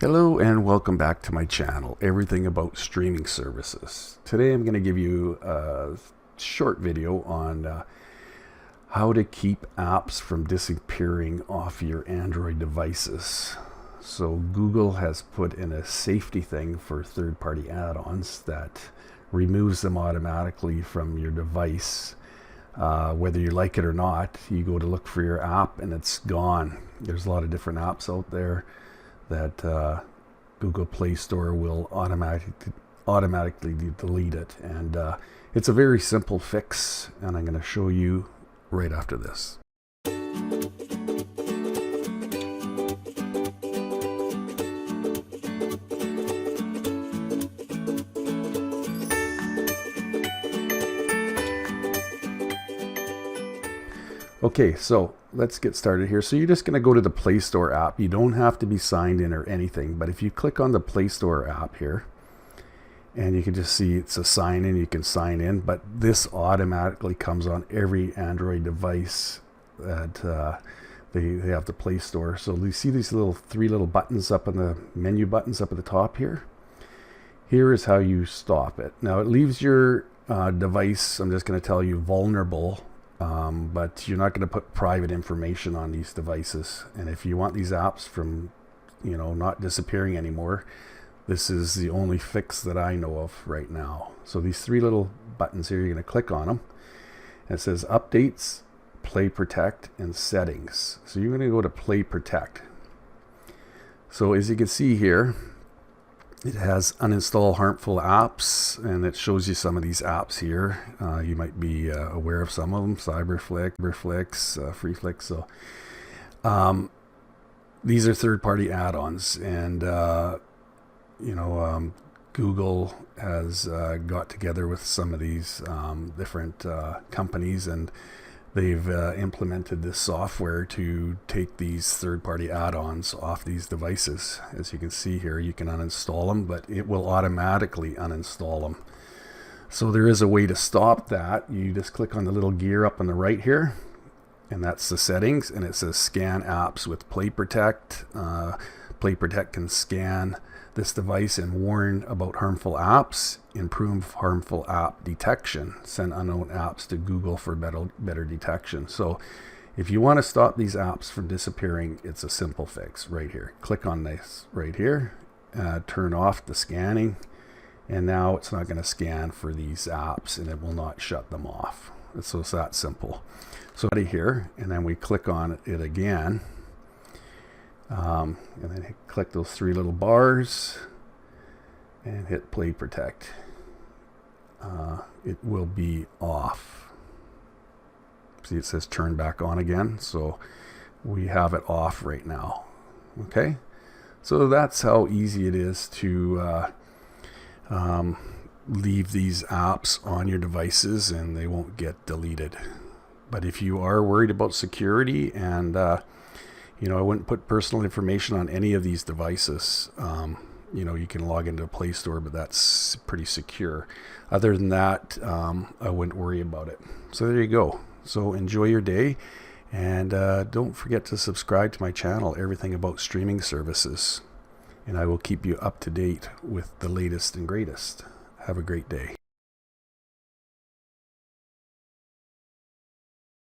Hello and welcome back to my channel, everything about streaming services. Today I'm going to give you a short video on how to keep apps from disappearing off your Android devices. So Google has put in a safety thing for third-party add-ons that removes them automatically from your device. Whether you like it or not, you go to look for your app and it's gone. There's a lot of different apps out there that Google Play Store will automatically delete it, and it's a very simple fix, and I'm going to show you right after this. Okay, so let's get started here. So you're just going to go to the Play Store app. You don't have to be signed in or anything, but if you click on the Play Store app here, and you can just see it's a sign in, you can sign in, but this automatically comes on every Android device that they have the Play Store. So you see these three little buttons up in the menu buttons up at the top here? Here is how you stop it. Now it leaves your device, I'm just going to tell you, vulnerable. But you're not going to put private information on these devices, and if you want these apps from not disappearing anymore, this is the only fix that I know of right now. So these three little buttons here, you're going to click on them, and it says updates, play protect, and settings. So you're going to go to play protect. So as you can see here, it has uninstall harmful apps, and it shows you some of these apps here. You might be aware of some of them: Cyberflix, FreeFlix. So these are third-party add-ons, and Google has got together with some of these different companies, and they've implemented this software to take these third-party add-ons off these devices. As you can see here, you can uninstall them, but it will automatically uninstall them. So there is a way to stop that. You just click on the little gear up on the right here, and that's the settings, and it says scan apps with Play Protect. Play Protect can scan this device and warn about harmful apps, improve harmful app detection, send unknown apps to Google for better detection. So if you want to stop these apps from disappearing, it's a simple fix right here. Click on this right here, turn off the scanning, and now it's not going to scan for these apps, and it will not shut them off. So it's that simple. So here, and then we click on it again. And then click those three little bars and hit play protect. It will be off. See, it says turn back on again, so we have it off right now. Okay, so that's how easy it is to leave these apps on your devices, and they won't get deleted. But if you are worried about security, and I wouldn't put personal information on any of these devices. You can log into a Play Store, but that's pretty secure. Other than that, I wouldn't worry about it. So there you go. So enjoy your day, and don't forget to subscribe to my channel, everything about streaming services, and I will keep you up to date with the latest and greatest. Have a great day.